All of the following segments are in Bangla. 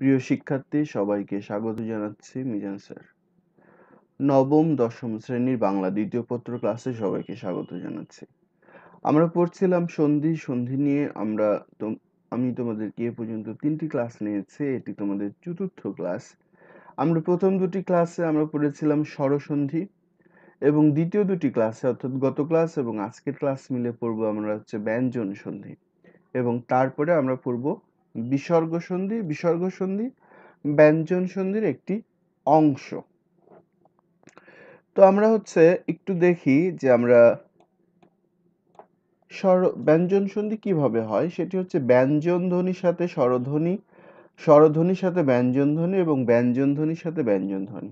প্রিয় শিক্ষার্থী, সবাইকে স্বাগত জানাচ্ছি মিজান স্যার। নবম দশম শ্রেণীর বাংলা দ্বিতীয় পত্র ক্লাসে সবাইকে স্বাগত জানাচ্ছি। আমরা পড়ছিলাম সন্ধি। সন্ধি নিয়ে আমি তোমাদেরকে এ পর্যন্ত 3টি ক্লাস নিয়েছি। এটি তোমাদের চতুর্থ ক্লাস। আমরা প্রথম দুটি ক্লাসে আমরা পড়েছিলাম স্বরসন্ধি এবং দ্বিতীয় দুটি ক্লাসে অর্থাৎ গত ক্লাস এবং আজকের ক্লাস মিলে পড়বো আমরা হচ্ছে ব্যঞ্জন সন্ধি এবং তারপরে আমরা পড়বো বিসর্গ সন্ধি। বিসর্গ সন্ধি ব্যঞ্জন সন্ধির একটি অংশ। তো আমরা হচ্ছে একটু দেখি যে আমরা ব্যঞ্জন সন্ধি কিভাবে হয়। সেটি হচ্ছে ব্যঞ্জন ধ্বনির সাথে স্বরধ্বনি, স্বরধ্বনির সাথে ব্যঞ্জন ধ্বনি এবং ব্যঞ্জন ধ্বনির সাথে ব্যঞ্জন ধ্বনি।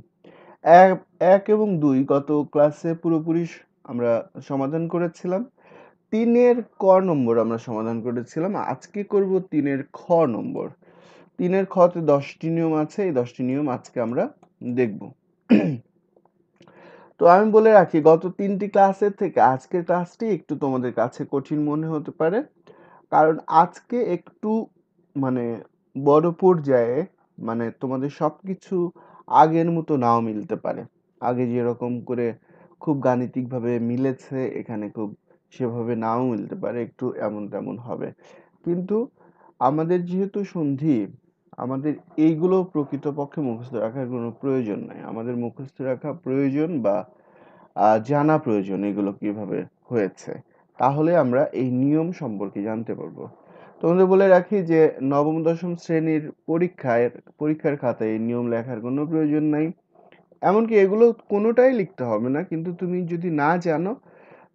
এক এবং 2 গত ক্লাসে পুরোপুরি আমরা সমাধান করেছিলাম। 3-এর ক নম্বর আমরা সমাধান করেছিলাম। আজকে করব 3-এর খ নম্বর। 3-এর খতে 10টি নিয়ম আছে। এই 10টি নিয়ম আজকে আমরা দেখব। তো আমি বলে রাখি, গত 3টি ক্লাসের থেকে আজকের ক্লাসটি একটু তোমাদের কাছে কঠিন মনে হতে পারে, কারণ আজকে একটু মানে বড় পর্যায়ে তোমাদের সবকিছু আগের মতো নাও মিলতে পারে। আগে যেরকম করে খুব গাণিতিকভাবে মিলেছে, এখানে খুব সেভাবে নাও মিলতে পারে, একটু এমন তেমন হবে। কিন্তু আমাদের যেহেতু সন্ধি, আমাদের এইগুলো প্রকৃতপক্ষে মুখস্থ রাখার কোনো প্রয়োজন নাই। আমাদের মুখস্থ রাখা প্রয়োজন বা জানা প্রয়োজন এগুলো কিভাবে হয়েছে। তাহলে আমরা এই নিয়ম সম্পর্কে জানতে পারবো। তোমাদের বলে রাখি যে নবম দশম শ্রেণীর পরীক্ষার খাতায় এই নিয়ম লেখার কোনো প্রয়োজন নাই। এমনকি এগুলো কোনোটাই লিখতে হবে না, কিন্তু তুমি যদি না জানো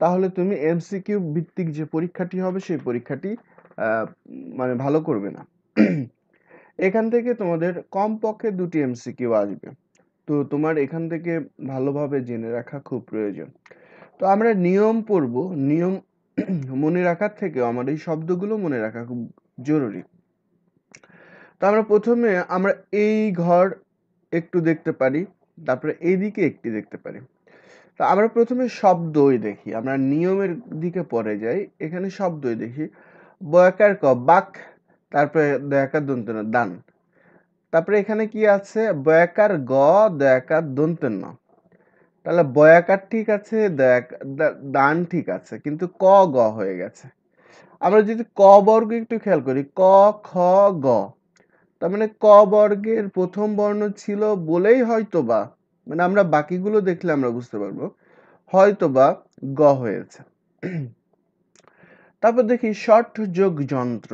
তাহলে তুমি এমসিকিউ ভিত্তিক যে পরীক্ষাটি হবে সেই পরীক্ষাটি ভালো করবে না। এখান থেকে তোমাদের কমপক্ষে 2টি এমসিকিউ আসবে। তো তোমার এখান থেকে ভালোভাবে জেনে রাখা খুব প্রয়োজন। তো আমরা নিয়ম পড়ব। নিয়ম মনে রাখার থেকেও আমার এই শব্দগুলো মনে রাখা খুব জরুরি। তো আমরা প্রথমে আমরা এই ঘর একটু দেখতে পারি, তারপরে এইদিকে একটি দেখতে পারি। তো আমরা প্রথমে শব্দই দেখি, আমরা নিয়মের দিকে পরে যাই। এখানে শব্দই দেখি। বয়াকার ক বাক, তারপরে দয়াকার দন্ত ন দান, তারপরে এখানে কি আছে বয়াকার গ দয়াকার দন্ত ন। তাহলে বয়াকার ঠিক আছে, দান ঠিক আছে, কিন্তু ক গ হয়ে গেছে। আমরা যদি ক বর্গ একটু খেয়াল করি, ক খ গ, তার মানে ক বর্গের প্রথম বর্ণ ছিল বলেই হয়তোবা, আমরা বাকিগুলো দেখলে আমরা বুঝতে পারবো হয়তোবা গ হয়েছে। তারপর দেখি ষট যোগ যন্ত্র,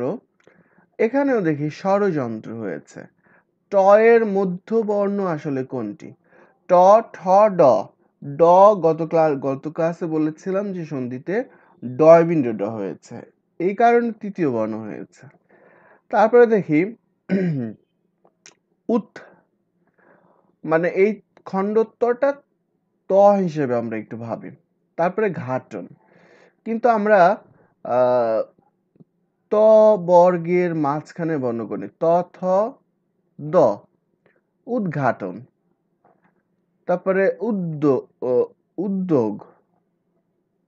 এখানেও দেখি ষড়যন্ত্র হয়েছে। ট এর মধ্য বর্ণ আসলে কোনটি? ট ঠ ড। ড গত ক্লাসে বলেছিলাম যে সন্ধিতে ডয় বিন্দু ড হয়েছে, এই কারণে তৃতীয় বর্ণ হয়েছে। তারপরে দেখি উৎ, এই খণ্ডত্বটা ত হিসেবে আমরা একটু ভাবি। তারপরে ঘাটন, কিন্তু আমরা ত বর্গের মাঝখানে বর্ণ করি, ত থ দ, উদ্ঘাটন। তারপরে উদ্যোগ,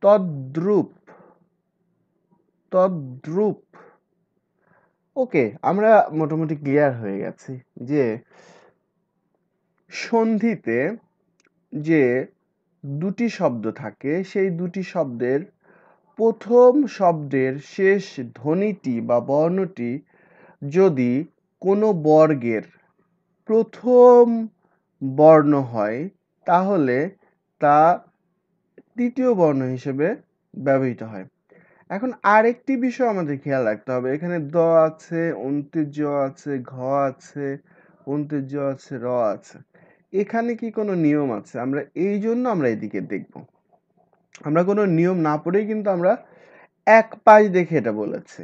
তদ্রূপ, তদ্রূপ। ওকে, আমরা মোটামুটি ক্লিয়ার হয়ে গেছি যে সন্ধিতে যে দুটি শব্দ থাকে, সেই দুটি শব্দের প্রথম শব্দের শেষ ধ্বনিটি বা বর্ণটি যদি কোনো বর্গের প্রথম বর্ণ হয়, তাহলে তা তৃতীয় বর্ণ হিসেবে ব্যবহৃত হয়। এখন আরেকটি বিষয় আমাদের খেয়াল রাখতে হবে, এখানে দ আছে, অন্ত্যের জ আছে, ঘ আছে, অন্ত্যের জ আছে, র আছে। এখানে কি কোনো নিয়ম আছে? আমরা এই জন্য আমরা এদিকে দেখব। আমরা কোনো নিয়ম না পড়েই কিন্তু আমরা এক পাশ দেখে এটা বলেছি,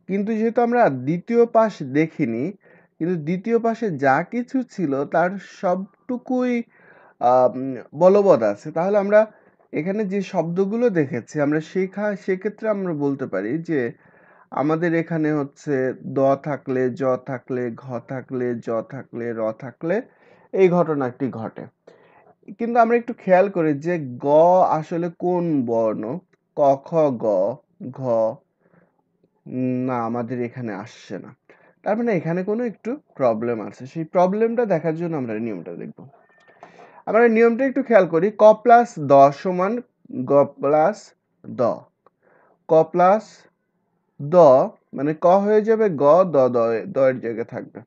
কিন্তু যেহেতু আমরা দ্বিতীয় পাশ দেখিনি, কিন্তু দ্বিতীয় পাশে যা কিছু ছিল তার সবটুকুই বলবৎ আছে, তাহলে আমরা এখানে যে শব্দগুলো দেখেছি আমরা সেক্ষেত্রে আমরা বলতে পারি যে আমাদের এখানে হচ্ছে দ থাকলে, জ থাকলে, ঘ থাকলে, জ থাকলে, র থাকলে এই ঘটনাটি ঘটে। কিন্তু আমরা একটু খেয়াল করি যে গ আসলে কোন বর্ণ। ক খ গ ঘ না, আমাদের এখানে আসছে না। তার মানে এখানে কোনো একটু প্রবলেম আছে। সেই প্রবলেমটা দেখার জন্য আমরা নিয়মটা দেখব। আমরা নিয়মটা একটু খেয়াল করি। ক প্লাস দ সমান গ প্লাস দ। ক প্লাস দ মানে ক হয়ে যাবে গ, দ এর জায়গায় থাকবে।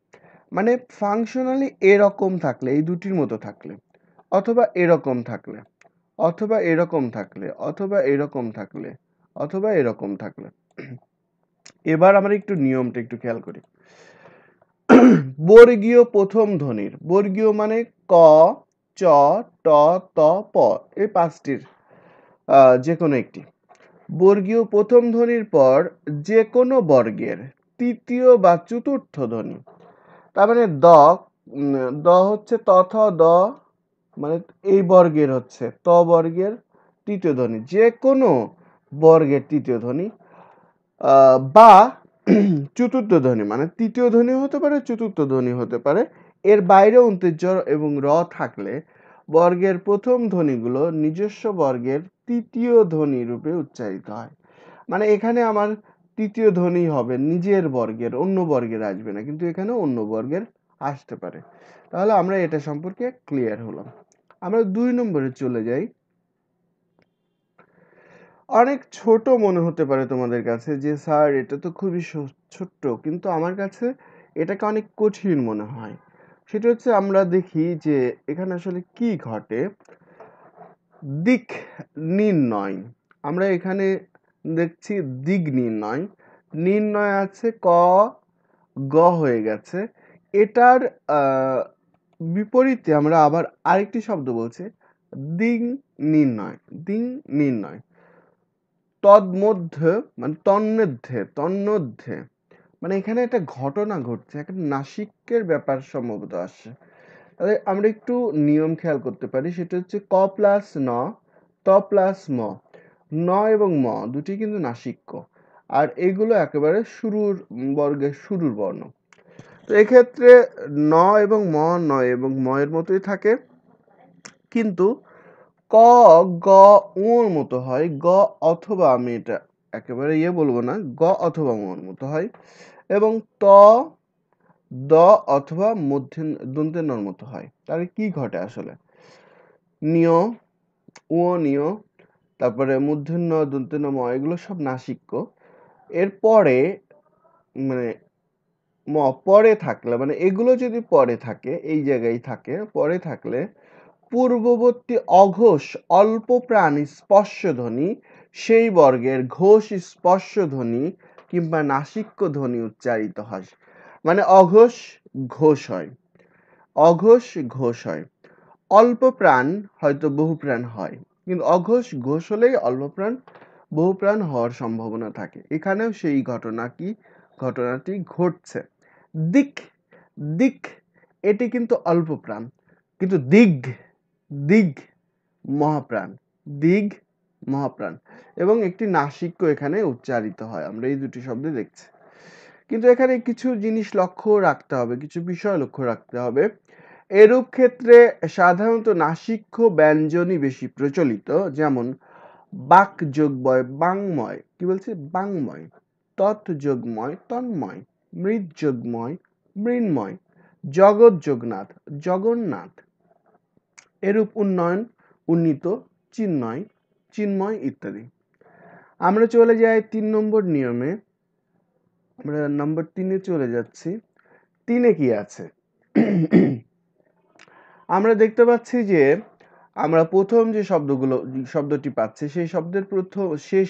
মানে ফাংশনালি এরকম থাকলে, এই দুটির মতো থাকলে, অথবা এরকম থাকলে, অথবা এরকম থাকলে, অথবা এরকম থাকলে, অথবা এরকম থাকলে। এবার আমরা একটু নিয়মটা একটু খেয়াল করি। বর্গীয় প্রথম ধ্বনির, বর্গীয় মানে ক, চ, ট, ত, প, এই পাঁচটির যে কোনো একটি। বর্গীয় প্রথম ধ্বনির পর যে কোনো বর্গের তৃতীয় বা চতুর্থ ধ্বনি, তার মানে দ হচ্ছে ত, থ, দ, মানে এই বর্গের হচ্ছে ত বর্গের তৃতীয় ধ্বনি, যে কোনো বর্গের তৃতীয় ধ্বনি বা চতুর্থ ধ্বনি, মানে তৃতীয় ধ্বনি হতে পারে, চতুর্থ ধ্বনি হতে পারে। এর বাইরে অন্ত্যেজ এবং র থাকলে বর্গের প্রথম ধ্বনিগুলো নিজস্ব বর্গের তৃতীয় ধ্বনি রূপে উচ্চারিত হয়। মানে এখানে আমার তৃতীয় ধ্বনি হবে নিজের বর্গের, অন্য বর্গের আসবে না, কিন্তু এখানে অন্য বর্গের আসতে পারে। তাহলে আমরা এটা সম্পর্কে ক্লিয়ার হলাম। আমরা 2 নম্বরে চলে যাই। অনেক ছোট মনে হতে পারে তোমাদের কাছে যে স্যার এটা তো খুবই ছোট্ট, কিন্তু আমার কাছে এটাকে অনেক কঠিন মনে হয়। সেটা হচ্ছে আমরা দেখি যে এখানে আসলে কি ঘটে। দিক নির্ণয়, আমরা এখানে দেখছি দিক নির্ণয়, নির্ণয় আছে ক, গ হয়ে গেছে। এটার বিপরীতে আমরা আবার আরেকটি শব্দ বলছি দিং নির্ণয়, দিং নির্ণয়। তন্মধ্যে মানে তন্মধ্যে মানে এখানে একটা ঘটনা ঘটছে, একটা নাসিক্যের ব্যাপার সম্ভবত আসছে। তাহলে আমরা একটু নিয়ম খেয়াল করতে পারি। সেটা হচ্ছে ক প্লাস ন, ত প্লাস ম। ন এবং ম দুটি কিন্তু নাসিক্য, আর এগুলো একেবারে শুরুর বর্গের শুরুর বর্ণ। তো এক্ষেত্রে ন এবং ম, নয় এবং ম এর মতোই থাকে, কিন্তু ক, গ, উর মতো হয়। গ অথবা, আমি এটা একেবারে বলবো না, গ অথবা উর মতো হয়। এবং ত, দ অথবা দন্তের নর মতো হয়। তাহলে কি ঘটে আসলে? নিয়, উ নিয়, তারপরে মূর্ধন্য দন্তের ন ম, এগুলো সব নাসিক্য। এরপরে মানে ম পরে থাকলে, মানে এগুলো যদি পরে থাকে, এই জায়গায় থাকে, পরে থাকলে পূর্ববর্তী অঘোষ অল্প প্রাণ স্পর্শধ্বনি সেই বর্গের ঘোষ স্পর্শধ্বনি কিংবা নাসিক্য ধ্বনি উচ্চারিত হয়। মানে অঘোষ ঘোষ হয়, অঘোষ ঘোষ হয়। অল্প প্রাণ হয়তো বহু প্রাণ হয়, কিন্তু অঘোষ ঘোষ হলেই অল্প প্রাণ বহু প্রাণ হওয়ার সম্ভাবনা থাকে। এখানেও সেই ঘটনাটি ঘটছে। দিক, দিক এটি কিন্তু অল্প প্রাণ, কিন্তু দিগ, দিগ মহাপ্রাণ, দিগ মহাপ্রাণ, এবং একটি নাসিক্য এখানে উচ্চারিত হয়। আমরা এই দুটি শব্দ দেখছি, কিন্তু এখানে কিছু জিনিস লক্ষ্য রাখতে হবে, কিছু বিষয় লক্ষ্য রাখতে হবে। এরূপ ক্ষেত্রে সাধারণত নাসিক্য ব্যঞ্জনই বেশি প্রচলিত, যেমন বাক যোগময় বাংময়, কি বলছে বাংময়, তৎ যোগময় তন্ময়, মৃৎ যোগময় মৃন্ময়, জগৎ যোগনাথ জগন্নাথ। এরূপ উন্নয়ন, উন্নীত, চিন্ময়, চিন্ময় ইত্যাদি। আমরা চলে যাই 3 নম্বর নিয়মে। আমরা নম্বর 3-এ চলে যাচ্ছি। 3-এ কি আছে? আমরা দেখতে পাচ্ছি যে আমরা প্রথম যে শব্দটি পাচ্ছি, সেই শব্দের শেষ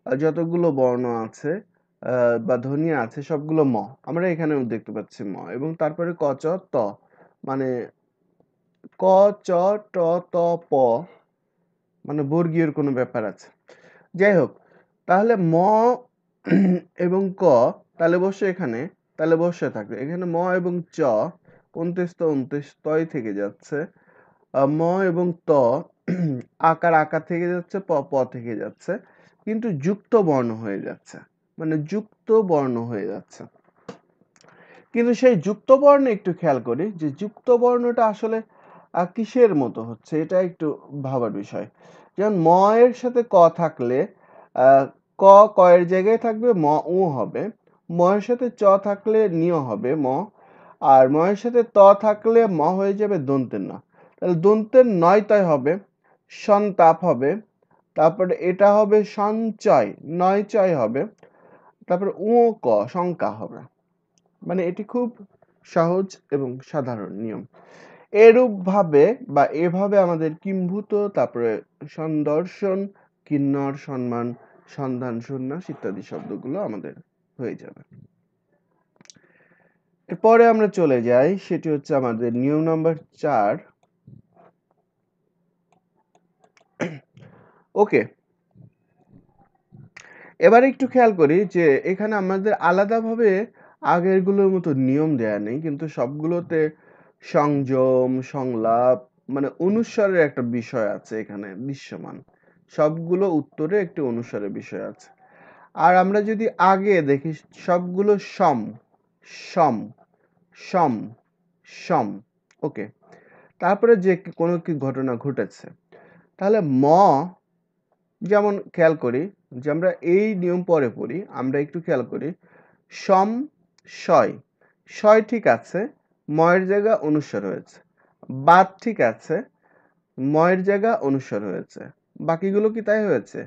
যতগুলো বর্ণ আছে বা ধ্বনি আছে সবগুলো ম। আমরা এখানেও দেখতে পাচ্ছি ম, এবং তারপরে ক, চ, ত, মানে ক, চ, ট, ত, প, মানে বর্গীয়র কোনো ব্যাপার আছে। যাই হোক, তাহলে ম এবং ক তাহলে বসে এখানে, তাহলে বসে থাকবে এখানে ম এবং চ তয় থেকে যাচ্ছে, ম এবং ত আকার থেকে যাচ্ছে, প থেকে যাচ্ছে, কিন্তু যুক্ত বর্ণ হয়ে যাচ্ছে, মানে যুক্ত বর্ণ হয়ে যাচ্ছে। কিন্তু সেই যুক্ত বর্ণে একটু খেয়াল করি যে যুক্ত বর্ণটা আসলে কিসের মতো হচ্ছে, এটা একটু ভাবার বিষয়। যেমন ম এর সাথে ক থাকলে ক, ক এর জায়গায় থাকবে ম উ হবে, ময়ের সাথে চ থাকলে নিয় হবে ম, আর ময়ের সাথে ত থাকলে ম হয়ে যাবে দন্তের ন। তাহলে দন্তের নয়তয় হবে, সন্তাপ হবে, তারপরে এটা হবে সঞ্চয়, নয়চয় হবে, তারপরে উ ক শঙ্কা হবে। মানে এটি খুব সহজ এবং সাধারণ নিয়ম। এরূপ ভাবে বা এভাবে আমাদের কিম্ভূত, তারপরে সন্দর্শন, কিন্নর, সম্মান, সন্ধান, সন্ন্যাস ইত্যাদি শব্দগুলো আমাদের হয়ে যাবে। এরপরে আমরা চলে যাই, সেটি হচ্ছে আমাদের নিয়ম নাম্বার 4। ওকে, এবার একটু খেয়াল করি যে এখানে আমাদের আলাদাভাবে আগেরগুলোর মতো নিয়ম দেয়া নেই, কিন্তু সবগুলোতে সংযম, সংলাপ মানে অনুস্বারের একটা বিষয় আছে এখানে দৃশ্যমান। সবগুলো উত্তরে একটি অনুস্বারের বিষয় আছে। আর আমরা যদি আগে দেখি সবগুলো সম সম সম সম। ওকে, তারপরে যে কোনো কি ঘটনা ঘটেছে, তাহলে ম, যেমন খেয়াল করি যে আমরা এই নিয়ম পরে পড়ি, আমরা একটু খেয়াল করি সম শয়, শয় ঠিক আছে, ময়ের জায়গা অনুস্বার হয়েছে। বাদ ঠিক আছে, ময়ের জায়গা অনুস্বার হয়েছে। বাকিগুলো কি তাই হয়েছে?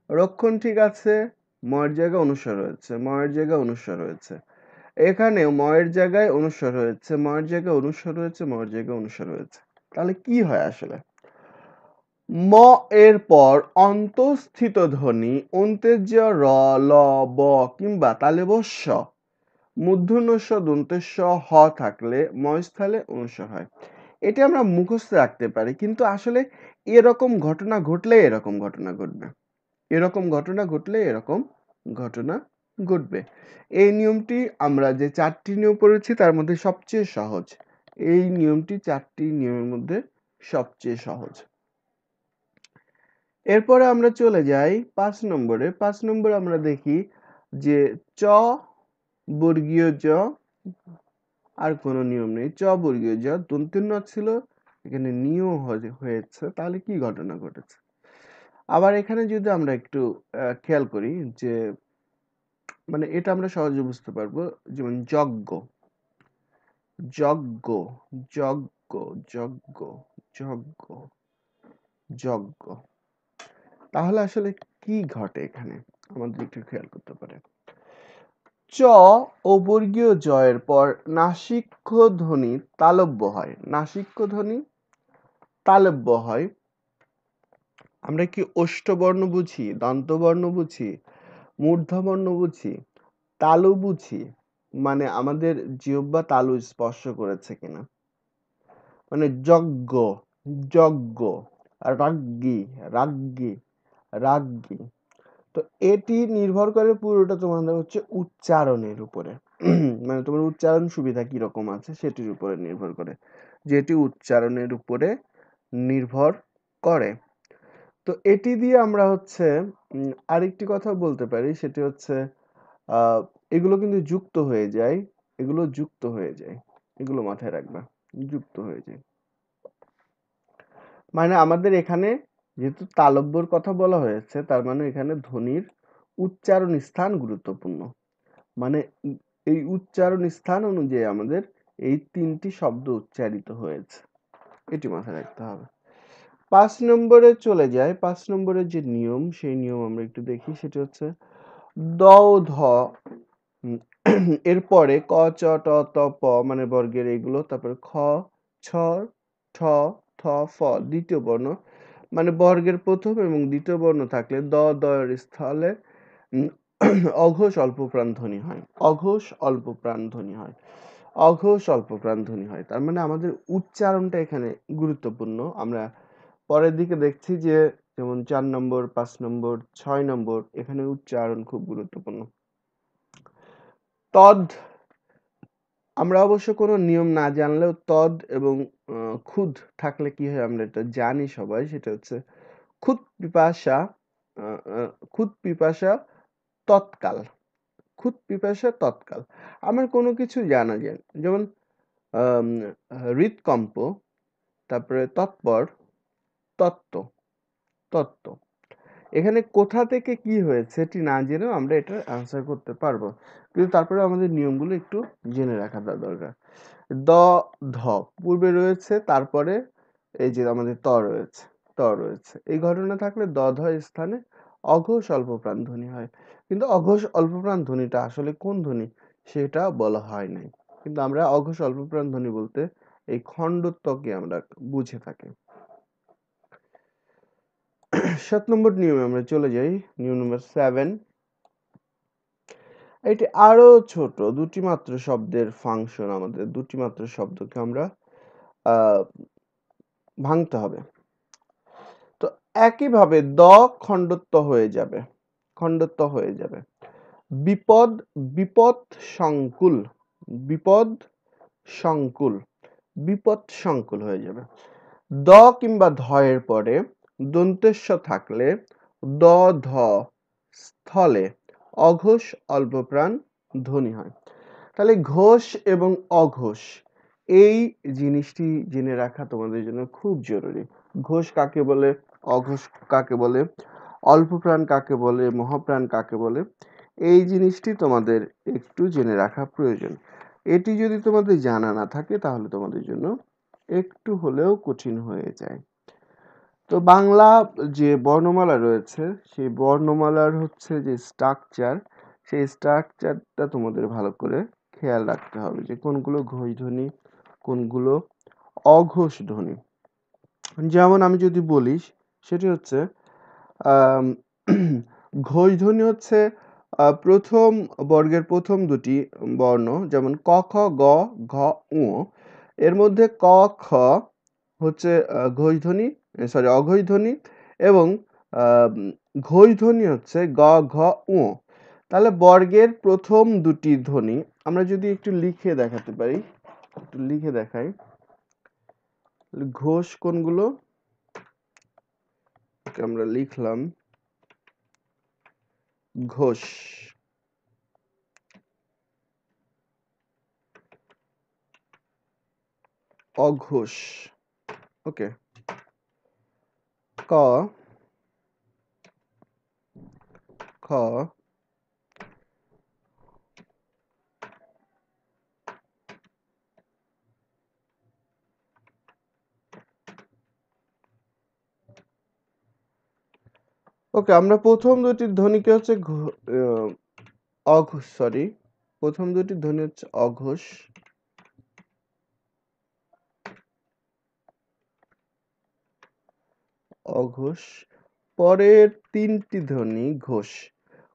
রক্ষণ ঠিক আছে, ময়ের জায়গা অনুস্বার হয়েছে, ময়ের জায়গা অনুস্বার হয়েছে। এখানেও ময়ের জায়গায় অনুস্বার হয়েছে, ময়ের জায়গায় অনুস্বার হয়েছে, ময়ের জায়গায় অনুস্বার হয়েছে। তাহলে কি হয় আসলে? ম এর পর অন্তঃস্থিত ধ্বনি অন্তেজ্য র, ল, ব কিংবা তালব্য স, মূর্ধন্য ষ, দন্তের স, হ থাকলে ময়স্থলে অনুস্বার হয়। এটা আমরা মুখস্থ রাখতে পারি, কিন্তু আসলে এরকম ঘটনা ঘটলে এরকম ঘটনা ঘটবে, এরকম ঘটনা ঘটলে এরকম ঘটনা ঘটবে। এই নিয়মটি আমরা যে 4টি নিয়ম পড়েছি তার মধ্যে সবচেয়ে সহজ। এই নিয়মটি 4টি নিয়মের মধ্যে সবচেয়ে সহজ। এরপরে আমরা চলে যাই 5 নম্বরে। 5 নম্বরে আমরা দেখি যে চ বর্গীয় জ, আর কোনো নিয়ম নেই। চ বর্গীয় জ দন্ত্য ন ছিল, এখানে নিয় হয়েছে, তাহলে কি ঘটনা ঘটেছে? আবার এখানে যদি আমরা একটু খেয়াল করি যে মানে এটা আমরা সহজে বুঝতে পারবো, যেমন যজ্ঞ, যজ্ঞ, যজ্ঞ, যজ্ঞ, যজ্ঞ, যজ্ঞ। তাহলে আসলে কি ঘটে এখানে আমাদের একটু খেয়াল করতে পারে। চ ও বর্গীয় জয়ের পর নাসিক্য ধ্বনি তালব্য হয়, নাসিক্য ধ্বনি তালব্য হয়। আমরা কি ওষ্ঠবর্ণ বুঝি, দন্তবর্ণ বুঝি, মূর্ধবর্ণ বুঝি, তালু বুঝি, মানে আমাদের জিহ্বা তালু স্পর্শ করেছে কিনা। মানে যজ্ঞ, যজ্ঞ, রাজ্ঞী, রাজ্ঞী, রাজ্ঞী। তো এটি নির্ভর করে পুরোটা তোমাদের হচ্ছে উচ্চারণের উপরে। মানে তোমার উচ্চারণ সুবিধা কিরকম আছে সেটির উপরে নির্ভর করে, যেটি উচ্চারণের উপরে নির্ভর করে। তো এটি দিয়ে আমরা হচ্ছে আরেকটি কথা বলতে পারি, সেটি হচ্ছে এগুলো কিন্তু যুক্ত হয়ে যায়, এগুলো যুক্ত হয়ে যায়, এগুলো মাথায় রাখবা, যুক্ত হয়ে যায়। মানে আমাদের এখানে যেহেতু তালব্যর কথা বলা হয়েছে, তার মানে এখানে ধ্বনির উচ্চারণ স্থান গুরুত্বপূর্ণ। মানে এই উচ্চারণ স্থান অনুযায়ী আমাদের এই 3টি শব্দ উচ্চারিত হয়েছে, এটি মাথায় রাখতে হবে। 5 নম্বরে চলে যায়। 5 নম্বরের যে নিয়ম, সেই নিয়ম আমরা একটু দেখি, সেটা হচ্ছে দ ও ধ এরপরে ক, চ, ট, ত, প মানে বর্গের এগুলো, তারপরে খ, ছ, ঠ, থ, ফ দ্বিতীয় বর্ণ, মানে বর্গের প্রথম এবং দ্বিতীয় বর্ণ থাকলে দ, দয়ের স্থলে অঘোষ অল্প প্রাণ ধ্বনি হয়, অঘোষ অল্প প্রাণ ধ্বনি হয়, অঘোষ অল্প প্রাণ ধ্বনি হয়। তার মানে আমাদের উচ্চারণটা এখানে গুরুত্বপূর্ণ। আমরা পরের দিকে দেখছি যে যেমন 4 নম্বর, 5 নম্বর, 6 নম্বর, এখানে উচ্চারণ খুব গুরুত্বপূর্ণ। তদ, আমরা অবশ্য কোনো নিয়ম না জানলেও তদ এবং খুদ থাকলে কি হয় আমরা এটা জানি সবাই, সেটা হচ্ছে খুদ পিপাসা, খুদ পিপাসা তৎকাল, খুদ পিপাসা তৎকাল। আমার কোনো কিছু জানা যায়, যেমন হৃদকম্প, তারপরে তৎপর, তত্ত্ব, তত্ত্ব। এখানে কোথা থেকে কি হয়েছে এটি না জেনেও আমরা এটা আনসার করতে পারবো। কিন্তু তারপরে আমাদের নিয়মগুলো একটু জেনে রাখা দরকার। দ, ধ পূর্বে রয়েছে, তারপরে এই যে আমাদের ত রয়েছে। এই ঘটনা থাকলে দ, ধ স্থানে অঘোষ অল্পপ্রাণ ধ্বনি হয়। কিন্তু অঘোষ অল্পপ্রাণ ধ্বনিটা আসলে কোন ধ্বনি সেটা বলা হয় নাই। কিন্তু আমরা অঘোষ অল্পপ্রাণ ধ্বনি বলতে এই খণ্ডত্বকে আমরা বুঝে থাকি। ৭ নম্বর নিয়মে আমরা চলে যাই। নিয়ম নম্বর 7। এটি আরো ছোট, দুটি মাত্র শব্দের ফাংশন। আমাদের দুটি মাত্র শব্দকে আমরা ভাঙতে হবে। তো একইভাবে দ খণ্ডত্ব হয়ে যাবে, বিপদ, বিপদ সংকুল, বিপদ সংকুল, বিপদ সংকুল হয়ে যাবে। দ কিংবা ধ এর পরে দন্তেস্ব থাকলে দ, ধ স্থলে অঘোষ অল্পপ্রাণ ধ্বনি হয়। তাহলে ঘোষ এবং অঘোষ এই জিনিসটি জেনে রাখা তোমাদের জন্য খুব জরুরি। ঘোষ কাকে বলে, অঘোষ কাকে বলে, অল্পপ্রাণ কাকে বলে, মহাপ্রাণ কাকে বলে, এই জিনিসটি তোমাদের একটু জেনে রাখা প্রয়োজন। এটি যদি তোমাদের জানা না থাকে তাহলে তোমাদের জন্য একটু হলেও কঠিন হয়ে যায়। তো বাংলা যে বর্ণমালা রয়েছে সেই বর্ণমালার হচ্ছে যে স্ট্রাকচার, সেই স্ট্রাকচারটা তোমাদের ভালো করে খেয়াল রাখতে হবে যে কোনগুলো ঘোষ ধ্বনি, কোনগুলো অঘোষ ধ্বনি। যেমন আমি যদি বলি সেটি হচ্ছে ঘোষ ধ্বনি হচ্ছে প্রথম বর্গের প্রথম দুটি বর্ণ, যেমন ক, খ, গ, ঘ, ঙ। এর মধ্যে ক, খ হচ্ছে ঘোষ ধ্বনি, সরি অঘোষ ধ্বনি, এবং ঘোষ ধ্বনি হচ্ছে গ, ঘ, ঙ। তাহলে বর্গের প্রথম দুটি ধ্বনি আমরা যদি একটু লিখে দেখাতে পারি, একটু লিখে দেখাই। ঘোষ কোনগুলো আমরা লিখলাম, ঘোষ, অঘোষ, ওকে, ক, খ, ওকে। আমরা প্রথম দুটি ধ্বনিকে হচ্ছে অঘোষ, সরি, প্রথম দুটি ধ্বনি হচ্ছে অঘোষ, অঘোষ। পরের তিনটি ধ্বনি ঘোষ।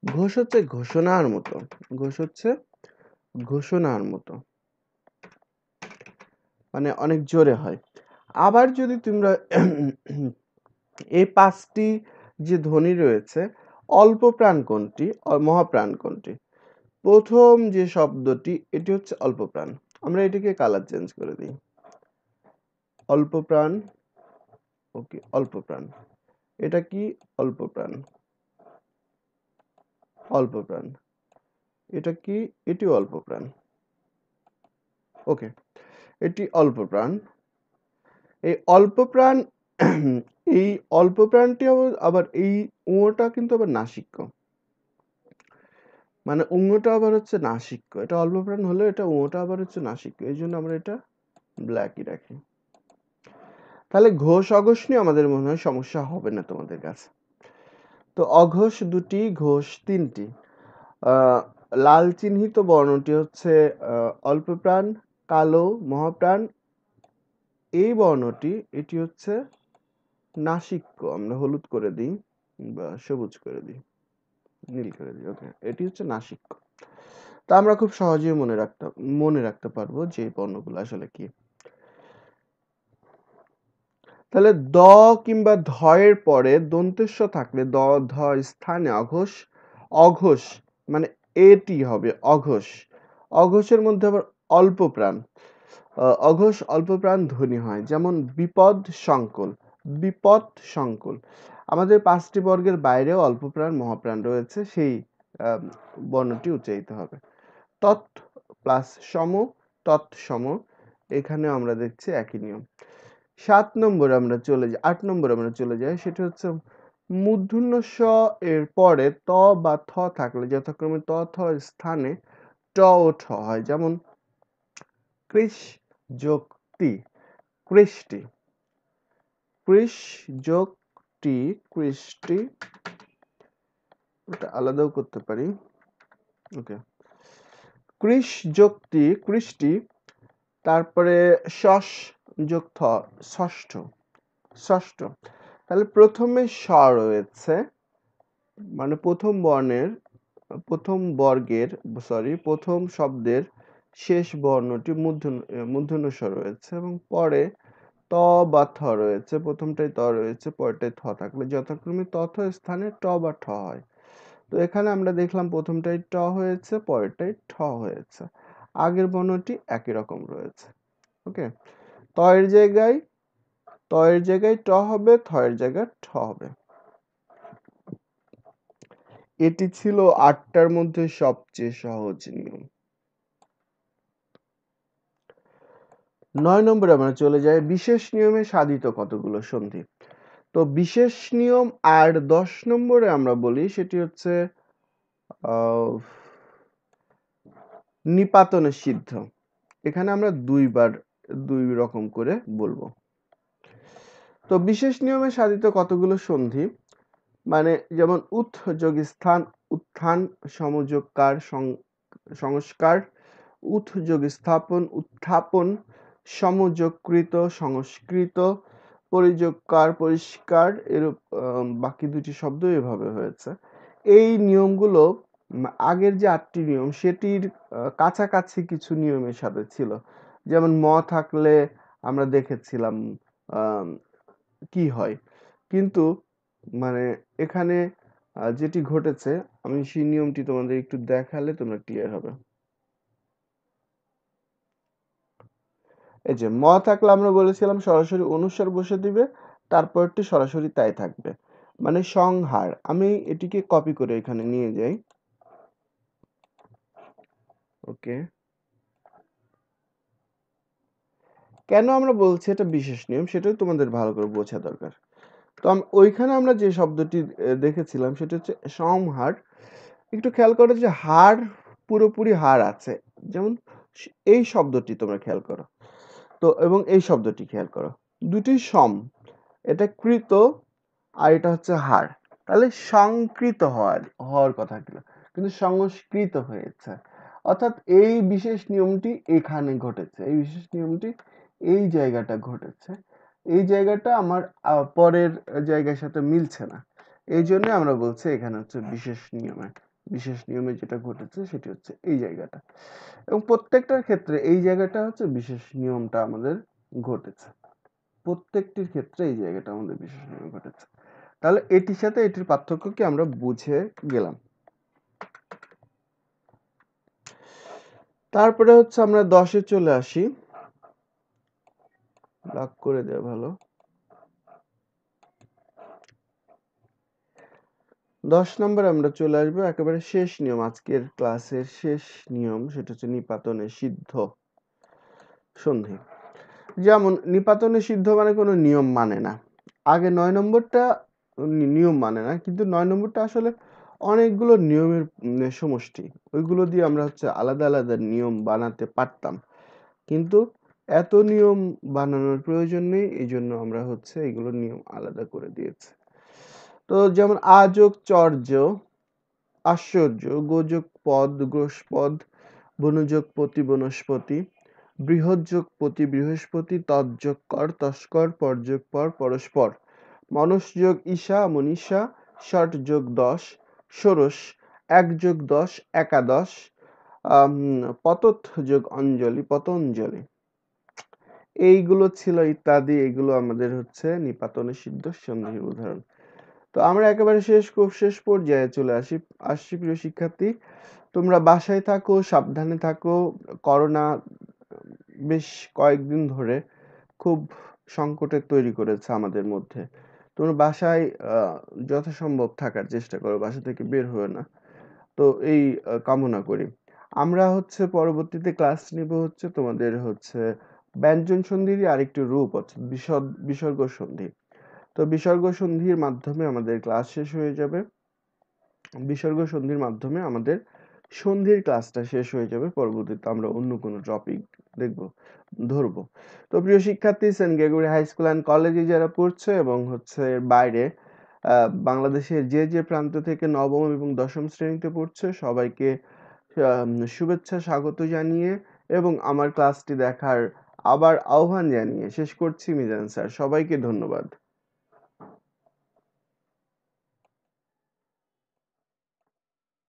ঘোষ হচ্ছে ঘোষণার মতো, ঘোষ হচ্ছে ঘোষণার মতো, মানে অনেক জোরে হয়। আবার যদি তোমরা এই পাঁচটি যে ধ্বনি রয়েছে, অল্প প্রাণ কোনটি, মহাপ্রাণ কোনটি? প্রথম যে শব্দটি এটি হচ্ছে অল্প প্রাণ। আমরা এটিকে কালার চেঞ্জ করে দিই, অল্প প্রাণ, ওকে, অল্প প্রাণ। এটা কি? অল্প প্রাণ, অল্প প্রাণ। এটা কি? এটিও অল্প প্রাণ, ওকে, এটি অল্প প্রাণ। এই অল্প প্রাণ এই অল্প প্রাণটি আবার এই ঙটা কিন্তু আবার নাসিক্য, মানে ঙটা আবার হচ্ছে নাসিক্য। এটা অল্প প্রাণ হলেও এটা ঙটা আবার হচ্ছে নাসিক্য, এই জন্য আমরা এটা ব্ল্যাকই রাখি। তাহলে ঘোষ অঘোষ নিয়ে আমাদের মনে হয় সমস্যা হবে না তোমাদের কাছে। তো অঘোষ দুটি, ঘোষ তিনটি। লাল চিহ্নিত বর্ণটি হচ্ছে অল্প প্রাণ, কালো মহাপ্রাণ। এই বর্ণটি এটি হচ্ছে নাসিক্য, আমরা হলুদ করে দিই বা সবুজ করে দিই, নীল করে দিই, ওকে, এটি হচ্ছে নাসিক্য। তা আমরা খুব সহজেই মনে রাখতে পারবো যে এই বর্ণগুলো আসলে কি। তাহলে দ কিংবা ধ এর পরে দন্তেস্ব থাকলে দ, ধ স্থানে অঘোষ, অঘোষ মানে এটি হবে অঘোষ। অঘোষের মধ্যে আবার অল্প প্রাণ, অঘোষ অল্প প্রাণ ধ্বনি হয়, যেমন বিপদ সংকুল, বিপদ সংকুল। আমাদের পাঁচটি বর্গের বাইরেও অল্প প্রাণ মহাপ্রাণ রয়েছে, সেই বর্ণটি উচ্চারিত হবে। তৎ প্লাস সম, তৎসম, এখানে আমরা দেখছি একই নিয়ম। 7 নম্বরে আমরা চলে যাই, 8 নম্বরে আমরা চলে যাই, সেটা হচ্ছে মূর্ধন্য ষ এর পরে ত বা থ থাকলে যথাক্রমে ত, থ স্থানে ট ও ঠ হয়, যেমন কৃষ যোগ টি, কৃষ্টি। কৃষ যোগ টি, কৃষ্টি, এটা আলাদাও করতে পারি। ওকে, কৃষ যোগ টি, কৃষ্টি। তারপরে শস যোগ থ, ষষ্ঠ, ষষ্ঠ। তাহলে প্রথমে স রয়েছে, মানে প্রথম বর্গের প্রথম শব্দের শেষ বর্ণটি মূর্ধন্য ষ রয়েছে, এবং পরে ত বা থ রয়েছে। প্রথমটাই ত রয়েছে, পরেরটাই থ থাকলে যথাক্রমে তথ স্থানে ট বা ঠ হয়। তো এখানে আমরা দেখলাম প্রথমটাই ট হয়েছে, পরেরটাই ঠ হয়েছে, আগের বর্ণটি একই রকম রয়েছে। ওকে, ত এর জায়গায় ট হবে, থ এর জায়গায় ঠ হবে। এটি ছিল ৮টার মধ্যে সবচেয়ে সহজ নিয়ম। ৯ নম্বরে আমরা চলে যাই, বিশেষ নিয়মে সাধিত কতগুলো সন্ধি। তো বিশেষ নিয়ম আর ১০ নম্বরে আমরা বলি সেটি হচ্ছে নিপাতনে সিদ্ধ। এখানে আমরা দুই রকম করে বলবো। তো বিশেষ নিয়মে সাধিত কতগুলো সন্ধি, মানে যেমন উৎ যোগ স্থান, উত্থান সমযোগকার সংস্কার, উৎ যোগ স্থাপন, উত্থাপন সমযোগকৃত সংস্কৃত, পরিযোগকার পরিষ্কার, এরূপ বাকি দুটি শব্দ এভাবে হয়েছে। এই নিয়মগুলো আগের যে ৮টি নিয়ম সেটির কাছাকাছি কিছু নিয়মের সাথে ছিল। যেমন ম থাকলে আমরা দেখেছিলাম কি হয়, কিন্তু মানে এখানে যেটি ঘটেছে, আমি সেই নিয়মটি তোমাদের একটু দেখালে তোমরা ক্লিয়ার হবে। এই যে ম থাকলে আমরা বলেছিলাম সরাসরি অনুস্বার বসে দিবে, তারপরটি সরাসরি তাই থাকবে, মানে সংহার। আমি এটিকে কপি করে এখানে নিয়ে যাই। ওকে, কেন আমরা বলছি এটা বিশেষ নিয়ম সেটাও তোমাদের ভালো করে বোঝা দরকার। তো ওইখানে আমরা যে শব্দটি দেখেছিলাম সেটা হচ্ছে সংহার। একটু খেয়াল করো যে হার, পুরোপুরি হার আছে, যেমন এই শব্দটি তোমরা খেয়াল করো, তো এবং এই শব্দটি খেয়াল করো, দুটি সম, এটা কৃত আর এটা হচ্ছে হার। তাহলে সংকৃত হওয়ার কথা ছিল, কিন্তু সংস্কৃত হয়েছে। অর্থাৎ এই বিশেষ নিয়মটি এখানে ঘটেছে, এই বিশেষ নিয়মটি এই জায়গাটা ঘটেছে, এই জায়গাটা আমার পরের জায়গার সাথে মিলছে না। এই জন্য আমরা বলছি এখানে হচ্ছে বিশেষ নিয়মে যেটা ঘটেছে সেটি হচ্ছে এই জায়গাটা, এবং প্রত্যেকটার ক্ষেত্রে এই জায়গাটা হচ্ছে বিশেষ নিয়মটা আমাদের ঘটেছে। প্রত্যেকটির ক্ষেত্রে এই জায়গাটা আমাদের বিশেষ নিয়ম ঘটেছে। তাহলে এটির সাথে এটির পার্থক্য কি আমরা বুঝে গেলাম। তারপরে হচ্ছে আমরা 10-এ চলে আসি, ভাগ করে দেওয়া ভালো। 10 নম্বরে আমরা চলে আসবো একেবারে শেষ নিয়ম, আজকের ক্লাসের শেষ নিয়ম, সেটা হচ্ছে নিপাতনে সিদ্ধ সন্ধি। যেমন নিপাতনে সিদ্ধ মানে কোনো নিয়ম মানে না। আগে 9 নম্বরটা নিয়ম মানে না, কিন্তু 9 নম্বরটা আসলে অনেকগুলো নিয়মের সমষ্টি। ওইগুলো দিয়ে আমরা হচ্ছে আলাদা আলাদা নিয়ম বানাতে পারতাম, কিন্তু এত নিয়ম বানানোর প্রয়োজন নেই, এই জন্য আমরা হচ্ছে এগুলো নিয়ম আলাদা করে দিয়েছি। তো যেমন আযোগ চর্য, আশ্চর্য, গোযোগ পদ গ্রস্পদ, বনযোগ পতি বনস্পতি, বৃহৎযোগ পতি বৃহস্পতি, তৎযোগ কর তস্কর, পরযোগ পর পরস্পর, মনসযোগ ঈশা মনীষা, ষট যোগ 10 ষোড়শ, 1 যোগ 10 একাদশ, পতথ যোগ অঞ্জলি পতঞ্জলি। এইগুলো ছিল ইত্যাদি, এগুলো আমাদের হচ্ছে নিপাতনে সিদ্ধ সন্ধির উদাহরণ। তো আমরা একেবারে খুব শেষ পর্যায়ে চলে আসছি প্রিয় শিক্ষার্থী। তোমরা বাসায় থাকো, সাবধানে থাকো। করোনা বেশ কয়েকদিন ধরে খুব সংকটের তৈরি করেছে আমাদের মধ্যে। তোমরা বাসায় যথাসম্ভব থাকার চেষ্টা করো, বাসা থেকে বের হও না। তো এই কামনা করি। আমরা হচ্ছে পরবর্তীতে ক্লাস নিব হচ্ছে তোমাদের হচ্ছে ব্যঞ্জন সন্ধির আরেকটি রূপ হচ্ছে বিসর্গ সন্ধি। তো বিসর্গ সন্ধির মাধ্যমে আমাদের ক্লাস শেষ হয়ে যাবে। বিসর্গ সন্ধির মাধ্যমে আমাদের সন্ধ্যের ক্লাসটা শেষ হয়ে যাবে। পরবর্তীতে আমরা অন্য কোনো টপিক ধরবো। তো প্রিয় শিক্ষার্থী, saint Gregory high school and কলেজে যারা পড়ছে এবং বাইরে বাংলাদেশের যে প্রান্ত থেকে নবম এবং দশম শ্রেণীতে পড়ছে সবাইকে শুভেচ্ছা স্বাগত জানিয়ে এবং আমার ক্লাসটি দেখার আবার আহ্বান জানিয়ে শেষ করছি। মিজান স্যার, সবাইকে ধন্যবাদ।